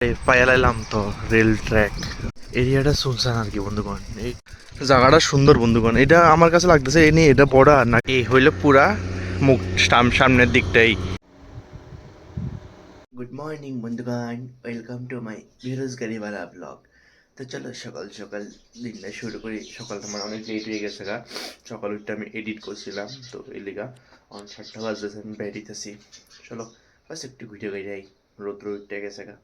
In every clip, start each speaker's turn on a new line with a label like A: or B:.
A: পাইলাম তো rail track এরিয়াটা শুনছেন আর কি বন্ধুগণ। এই জায়গাটা সুন্দর বন্ধুগণ, এটা আমার কাছে লাগতেছে এ নিয়ে এটা বড় আর না এই হইলে পুরা মুখ সামনের দিকটাই। গুড মর্নিং বন্ধুগণ, ওয়েলকাম টু মাই বেরোজগারিওয়ালা ব্লগ। তো চলো সকাল সকাল দিনটা শুরু করি। সকালটা আমার অনেক লেট হয়ে গেছে গা, সকাল উঠতে আমি এডিট করছিলাম তো এই লিগা অনেক 7টা বাজতেছে, আমি বেরিতেছি। চলো বাস একটু ঘুরে যাই, রোদ্র উঠতে গেছে গা।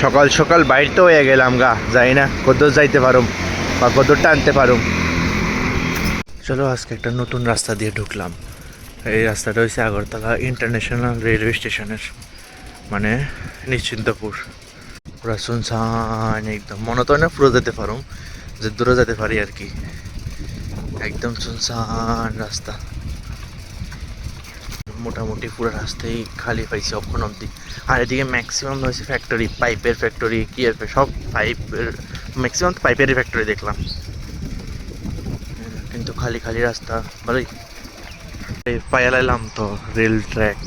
A: সকাল সকাল বাইরে হয়ে গেলাম গা, যাই না কত যাইতে পারুম বা কত টানতে পারুম। চলো আজকে একটা নতুন রাস্তা দিয়ে ঢুকলাম। এই রাস্তাটা হচ্ছে আগরতলা ইন্টারন্যাশনাল রেলওয়ে স্টেশনের, মানে নিশ্চিন্তপুর। পুরা শুনশান একদম, মনে তো না পুরো যেতে পারুম, যে দূরে যেতে পারি আর কি। একদম শুনশান রাস্তা, মোটামুটি পুরো রাস্তায় খালি পাইছি অক্ষণ অব্দি। আর এদিকে ম্যাক্সিমাম হয়েছে ফ্যাক্টরি, পাইপের ফ্যাক্টরি, কি আর সব পাইপের, ম্যাক্সিমাম তো পাইপেরই ফ্যাক্টরি দেখলাম, কিন্তু খালি খালি রাস্তা ভালোই। পাইলাম তো রেল ট্র্যাক,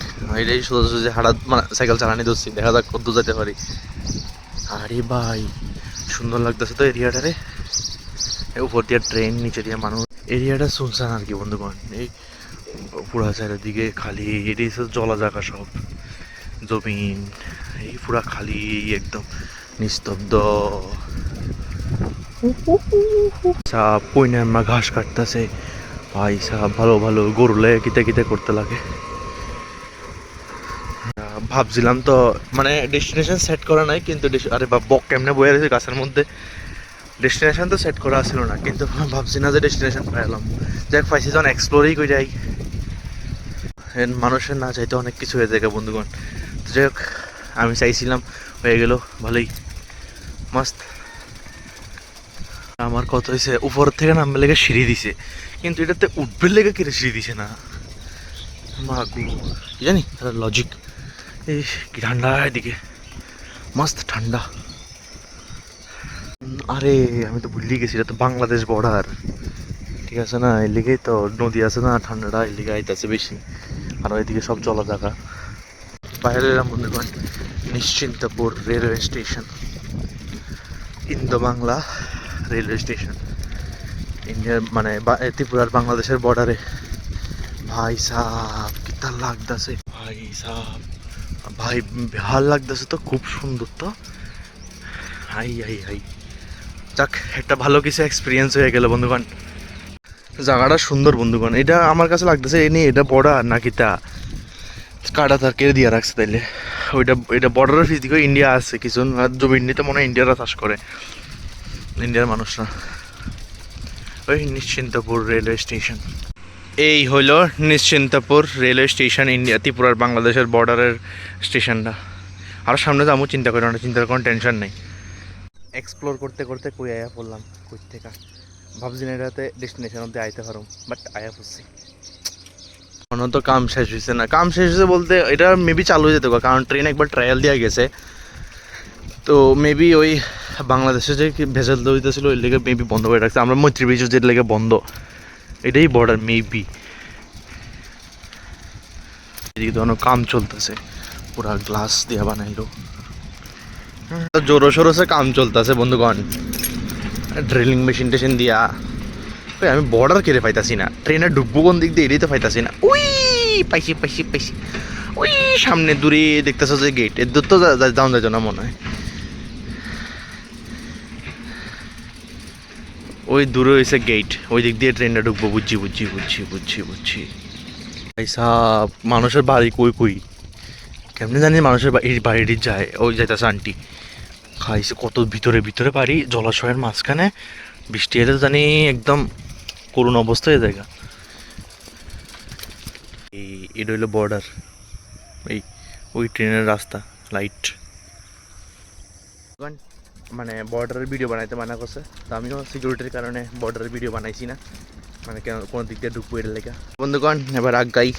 A: এটাই শুধু যে হাঁটা মানে সাইকেল চালানি ধরছি, দেখা যাক কত যেতে পারি। আরে ভাই সুন্দর লাগতেছে তো এরিয়াটারে, উপর দিয়ে ট্রেন, নিচে দিয়ে মানুষ। এরিয়াটা শুনছেন আর কি বন্ধুগণ। এই পুরা চারিদিকে খালি, এটাই জলা জায়গা সব, জমিন এই পুরা খালি একদম নিস্তব্ধ। পইনে আমরা ঘাস কাটতেছে ভাই সাহেব, ভালো ভালো গরুলে কিতে কিতে করতে লাগে। ভাবছিলাম তো মানে ডেস্টিনেশন সেট করা নাই, কিন্তু আরে বা বক কেমনে বয়ে রয়েছে গাছের মধ্যে, ডেস্টিনেশন তো সেট করা ছিল না, কিন্তু ভাবছি না যে ডেস্টিনেশন পাইলাম। যাক পাইছি যখন এক্সপ্লোরই করে যাই, মানুষের না চাইতে অনেক কিছু হয়ে যায় বন্ধুগণ। যাই হোক আমি চাইছিলাম, হয়ে গেল ভালোই, মস্ত। আমার কথা হয়েছে উপর থেকে নামবে লেগে সিঁড়ি দিছে, কিন্তু এটাতে উঠবে লেগে কেটে সিঁড়ি দিছে না, মাগু কি জানি তার লজিক। এই কি ঠান্ডা এদিকে, মস্ত ঠান্ডা। আরে আমি তো ভুলেই গেছি, এটা তো বাংলাদেশ বর্ডার, ঠিক আছে না, এর লিগেই তো নদী আছে না, ঠান্ডাটা এর লিগে আইতাছে বেশি। আর ওইদিকে সব জলা জায়গা। বাইরে এলাম বন্ধুগণ, Nischintapur railway station, Indo Bangla railway station, ইন্ডিয়ার মানে ত্রিপুরার বাংলাদেশের বর্ডারে। ভাই সাহ কিতা লাগতেছে ভাই সাহ, ভাই ভাল লাগতেছে তো, খুব সুন্দর তো। হাই হাই হাই, যাক একটা ভালো কিছু এক্সপিরিয়েন্স হয়ে গেল বন্ধুগণ। জায়গাটা সুন্দর বন্ধুগণ, এটা আমার কাছে লাগতেছে এ নিয়ে এটা বর্ডার নাকি তা কাটা তার কেড়ে দিয়ে রাখছে তাইলে। ওইটা এটা বর্ডারের ফিস দিকে ইন্ডিয়া আছে কিছু, আর জমিতে মনে হয় ইন্ডিয়ারা চাষ করে, ইন্ডিয়ার মানুষরা। ওই নিশ্চিন্তপুর রেলওয়ে স্টেশন, এই হলো নিশ্চিন্তপুর রেলওয়ে স্টেশন, ইন্ডিয়া ত্রিপুরার বাংলাদেশের বর্ডারের স্টেশনটা। আর সামনে যাবো, চিন্তা করি না, চিন্তার কোনো টেনশন নেই। এক্সপ্লোর করতে করতে কই আয়া পড়লাম, কই থেকে ভাবছি না এটাতে ডেস্টিনেশন অব্দি আইতে পারো, বাট আয়া পড়ছি। এখনো তো কাম শেষ হয়েছে না, কাম শেষ হয়েছে বলতে এটা মেবি চালু হয়ে যেতে, কারণ ট্রেন একবার ট্রায়াল দেওয়া গেছে তো মেবি ওই বাংলাদেশে যে ভেজাল হইতেছিল ওই লেগে মেবি বন্ধ করে রাখছে, আমরা মৈত্রী ব্রিজের যে লেগে বন্ধ, এটাই বর্ডার মেবি। এদিকে তো অনেক কাম চলতেছে, পুরা গ্লাস দিয়া বানাইলো, জোরো সোরো কাম চলতেছে বন্ধুগণ, ড্রিলিং মেশিন টেশিন দিয়া। আমি বর্ডার কেড়ে পাইতাছি না, ট্রেনে ডুববো কোন দিক দিয়ে এটাই তো পাইতাছি না। ওই পাইছি পাইছি পাইছি, ওই সামনে দূরে দেখতেছ যে গেট, এর দূর তো যাওয়া যায় না মনে হয়, ওই দূরে হয়েছে গেট, ওই দিক দিয়ে ট্রেনটা ঢুকবো। বুঝছি বুঝছি বুঝছি বুঝছি বুঝছি। এই সব মানুষের বাড়ি কই কই, কেমনি জানি মানুষের বাড়িটি যায়, ওই যাইতেছে আন্টি খাইছে কত ভিতরে ভিতরে বাড়ি, জলাশয়ের মাঝখানে, বৃষ্টি এলে জানি একদম করুণ অবস্থা হয়ে জায়গা। এই এটা হইলো বর্ডার, এই ওই ট্রেনের রাস্তা, লাইট। মানে বর্ডারের ভিডিও বানাইতে মানা করছে, তো আমিও সিকিউরিটির কারণে বর্ডারের ভিডিও বানাইছি না, মানে কেন কোনো দিক দিয়ে ঢুকবো এর লেখা। বন্ধুগণ এবার আগাই,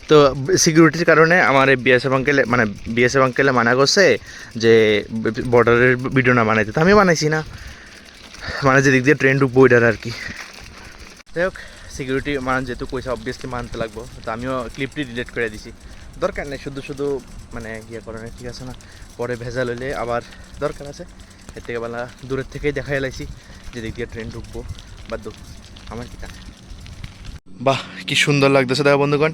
A: তো সিকিউরিটির কারণে আমার এই বিএসএফ আঙ্কেলে মানে বিএসএফ আঙ্কেলে মানা করছে যে বর্ডারের ভিডিও না বানাইতে, তো আমি বানাইছি না, মানে যেদিক দিয়ে ট্রেন ঢুকবো ওইটার আর কি। যাই হোক সিকিউরিটি মান যেহেতু কইসা অবভিয়াসলি মানতে লাগবো, তো আমিও ক্লিপটি ডিলিট করে দিছি, দরকার নেই শুধু শুধু মানে ইয়ে করানো, ঠিক আছে না। পরে ভেজাল হইলে আবার দরকার আছে। এর থেকে বেলা দূরের থেকেই দেখাই লাইছি যে দিক দিয়ে ট্রেন ঢুকবো বাধ্য আমার কি টাকা। বাহ কি সুন্দর লাগতেছে দেখো বন্ধুগণ,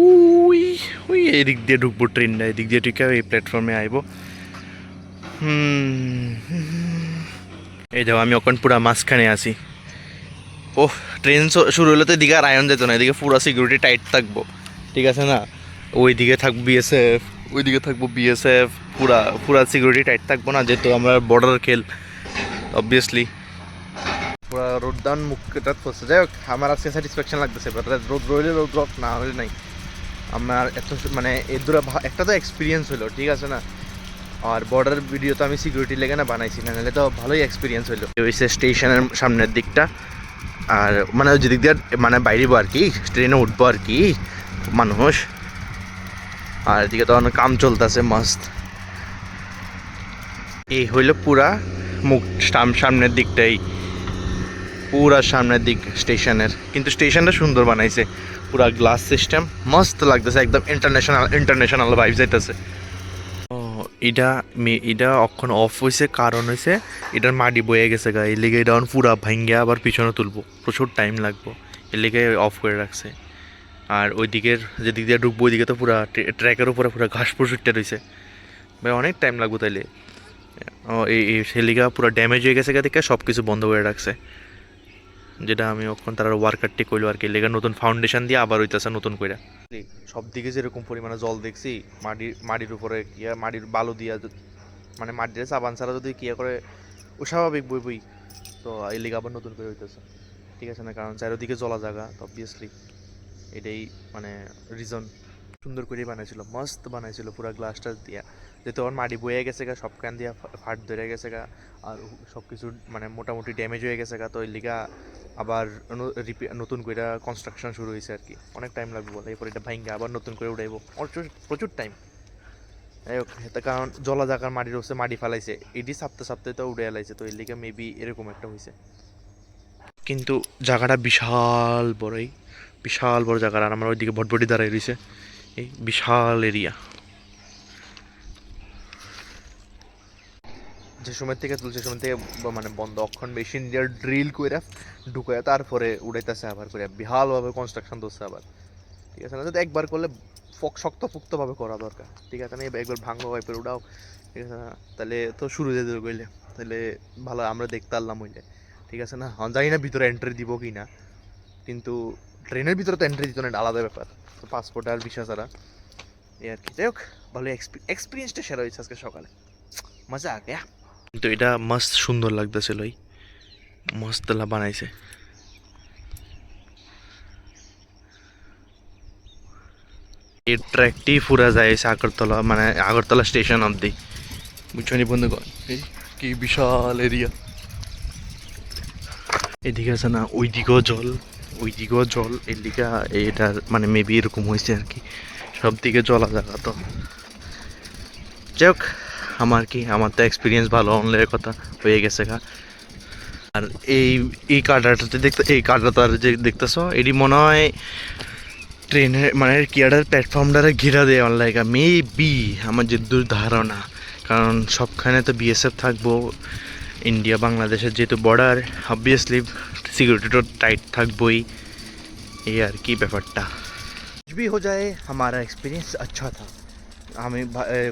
A: উই উই এই দিক দিয়ে ঢুকবো ট্রেনটা, এই দিক দিয়ে ঢুকে এই প্ল্যাটফর্মে আইবো। এই দেখো আমি ওখান পুরা মাঝখানে আছি। ওহ ট্রেন শুরু হলে তো এদিকে আর আয়ন যেত না, এদিকে পুরো সিকিউরিটি টাইট থাকবো, ঠিক আছে না? ওইদিকে থাকবো বিএসএফ, ওইদিকে থাকবো বিএসএফ, পুরা পুরা সিকিউরিটি টাইট থাকবো না, যেহেতু আমরা বর্ডার খেল অবভিয়াসলি। পুরা রোড ডাউন মুখটা ফসে। যাই হোক আমার আজকে স্যাটিসফ্যাকশন লাগতেছে, রোদ রইলে রোদ রোদ না হলে নাই। আমার এত মানে এর দূরে একটা তো এক্সপিরিয়েন্স হলো, ঠিক আছে না? আর বর্ডার ভিডিও তো আমি সিকিউরিটি লেগে না বানাইছি, না নাহলে তো ভালোই এক্সপিরিয়েন্স হলো। হয়েছে স্টেশনের সামনের দিকটা, আর মানে ওই যেদিক দিয়ে মানে বাইরেবো আর কি, ট্রেনে উঠবো আর কি মানুষ। আর এদিকে তো অনেক কাম চলতেছে মস্ত। এই হইল পুরা মুখ সামনের দিকটাই, পুরা সামনের দিক স্টেশনের। কিন্তু স্টেশনটা সুন্দর বানাইছে, পুরা গ্লাস সিস্টেম, মস্ত লাগতেছে, একদম ইন্টারন্যাশনাল ভাইব যাইতেছে। ও এটা অখন অফ হয়েছে, কারণ হয়েছে এটার মাটি বয়ে গেছে গা, এর লিগে এটা পুরা ভাঙ্গিয়া আবার পিছনে তুলবো, প্রচুর টাইম লাগবো, এর লিগে অফ করে রাখছে। আর ওই দিকের যেদিক দিয়ে ঢুকবো ওইদিকে তো পুরা ট্র্যাকের উপরে পুরো ঘাস প্রচুরটা রয়েছে ভাই, অনেক টাইম লাগবো তাইলে। এই সেলিগা পুরো ড্যামেজ হয়ে গেছে দেখে সব কিছু বন্ধ করে রাখছে, যেটা আমি ওখান তারা ওয়ার্কারটি কইলো আর কি, লেগা নতুন ফাউন্ডেশন দিয়ে আবার হইতেছে নতুন করে। সব দিকে যেরকম পরিমাণে জল দেখছি, মাটির উপরে কিয়া মাটির বালু দিয়া মানে মাটির সাবান ছাড়া যদি কিয়া করে ও স্বাভাবিক বই তো এই লেগে আবার নতুন করে হইতেছে, ঠিক আছে না? কারণ চারিদিকে জলা জায়গা তো অবভিয়াসলি এটাই মানে রিজন। সুন্দর করে বানাইছিল, মস্ত বানাইছিল পুরো গ্লাসটা দিয়া, যেহেতু আমার মাটি বয়ে গেছে গা, সব কান দিয়া ফাট ধরে গেছে গা, আর সব কিছু মানে মোটামুটি ড্যামেজ হয়ে গেছে গা, তো এর লিগা আবার নতুন করে কনস্ট্রাকশন শুরু হয়েছে আর কি। অনেক টাইম লাগবে বলে, এরপর এটা ভাঙ্গে আবার নতুন করে উঠাইবো, প্রচুর টাইম। যাই হোক কারণ জলা জায়গার মাটির হচ্ছে মাটি ফালাইছে, এটি সাপতে তো উড়ে এলাইছে, তো এর লিগা মেবি এরকম একটা হয়েছে। কিন্তু জায়গাটা বিশাল বড় জায়গা, আর আমার ওইদিকে ভটভটি দাঁড়াই রয়েছে, এই বিশাল এরিয়া। যে সময় থেকে তুলছে সময় থেকে মানে বন্ধ, অক্ষণ মেশিন দিয়ে ড্রিল করে ঢুকায় তারপরে উড়াইতেছে আবার করে, বিশালভাবে কনস্ট্রাকশন ধরছে আবার, ঠিক আছে না? যদি একবার করলে শক্তভাবে করা দরকার, ঠিক আছে না? একবার ভাঙো ওয়াইপের উড়াও, ঠিক আছে না? তাহলে তো শুরু দিয়ে দেবে কইলে, তাহলে ভালো আমরা দেখতে পারলাম হইলে, ঠিক আছে না? জানি না ভিতরে এন্ট্রি দিব কি না, কিন্তু ট্রেনের ভিতরে তো এন্ট্রি দিত না, আলাদা ব্যাপার, তো পাসপোর্ট আর ভিসা ছাড়া এই আর কি। যাই হোক ভালো এক্সপিরিয়েন্সটা সেরা হয়েছে আজকে সকালে, মজা আগে। কিন্তু এটা মস্ত সুন্দর লাগতেছিল, মস্ত বানাইছে। এই ট্র্যাকটি পুরা যায় আগরতলা, মানে আগরতলা স্টেশন অব্দি, বুঝছো নি বন্ধুগণ? কি বিশাল এরিয়া। এদিকে আছে না, ওইদিকেও জল এদিকে, এটার মানে মেবি এরকম হয়েছে আর কি, সব দিকে জলা জায়গা তো। যাই হোক আমার তো এক্সপিরিয়েন্স ভালো অনলাইনের কথা হয়ে গেছে গা। আর এই কাটাটা আর যে দেখতেছ এটি মনে হয় ট্রেনের মানে কিয়াটার প্ল্যাটফর্মটারে ঘিরা দেয় অনলাইন, মেবি আমার যে দূর ধারণা, কারণ সবখানে তো বিএসএফ থাকবো, इंडिया बांग्लादेश जेहेतु बॉर्डर ऑब्वियसली सिक्योरिटी तो टाइट থাকবই এই আর কি ব্যাপারটা। कुछ भी हो जाए हमारा एक्सपीरियंस अच्छा था। আমি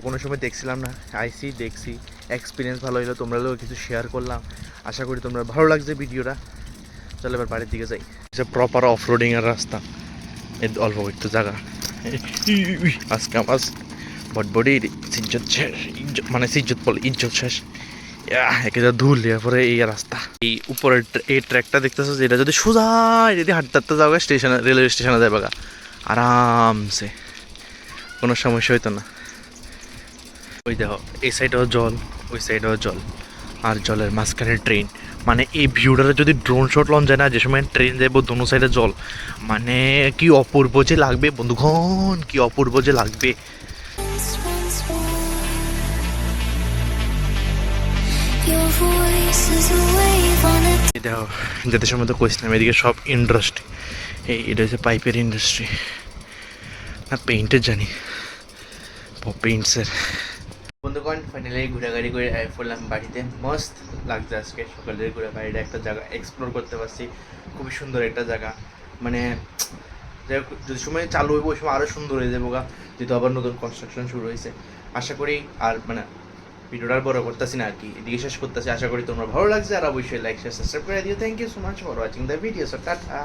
A: কোনো সময় দেখছিলাম না, আইসি দেখছি, এক্সপিরিয়েন্স ভালো হলো, তোমরাও কিছু শেয়ার করলাম, আশা করি তোমরা ভালো লাগছে ভিডিওটা। চলো এবার বাড়ির দিকে যাই। এটা প্রপার অফ রোডিং এর রাস্তা, এই অল্প একটু জায়গা। আজকে আমার বটবডির সিজ্জত শেষ, মানে সিজ্জত বল ইজ্জত শেষ, একেটা ধুল এরপরে এই রাস্তা। এই উপরের এই ট্র্যাকটা দেখতেছো, যেটা যদি সোজা যদি হাঁটতে যাও স্টেশনে, রেলওয়ে স্টেশনে যাবে আরামসে, কোনো সমস্যা হইতো না। ওই দেখো এই সাইডেও জল, ওই সাইডেও জল, আর জলের মাঝখানে ট্রেন, মানে এই ভিউটারে যদি ড্রোন শট লন যায় না, যে সময় ট্রেন যাইব দোনো সাইডে জল, মানে কি অপূর্ব যে লাগবে বন্ধুগণ, কি অপূর্ব যে লাগবে। দেখো যেতে সময় তো কইছিলাম এদিকে সব ইন্ডাস্ট্রি, এটা হচ্ছে পাইপের ইন্ডাস্ট্রি না পেইন্টের জানি, পেইন্টসের বন্ধুগণ ফাইনালি ঘোরাঘুরি করে পড়লাম বাড়িতে, মস্ত লাগছে আজকে সকালের ঘুরে বাইরে একটা জায়গা এক্সপ্লোর করতে পারছি, খুবই সুন্দর একটা জায়গা। মানে যাই হোক, যদি সময় চালু হইব ওই সময় আরও সুন্দর হয়ে যাবো গা, যেহেতু আবার নতুন কনস্ট্রাকশন শুরু হয়েছে। আশা করি আর মানে ভিডিওটা আর বড় করতেছি না আর কি, এদিকে শেষ করতেছি। আশা করি তোমরা ভালো লাগছে, আর অবশ্যই লাইক শেয়ার সাবস্ক্রাইব করে দিও। Thank you so much for watching the video. So tata.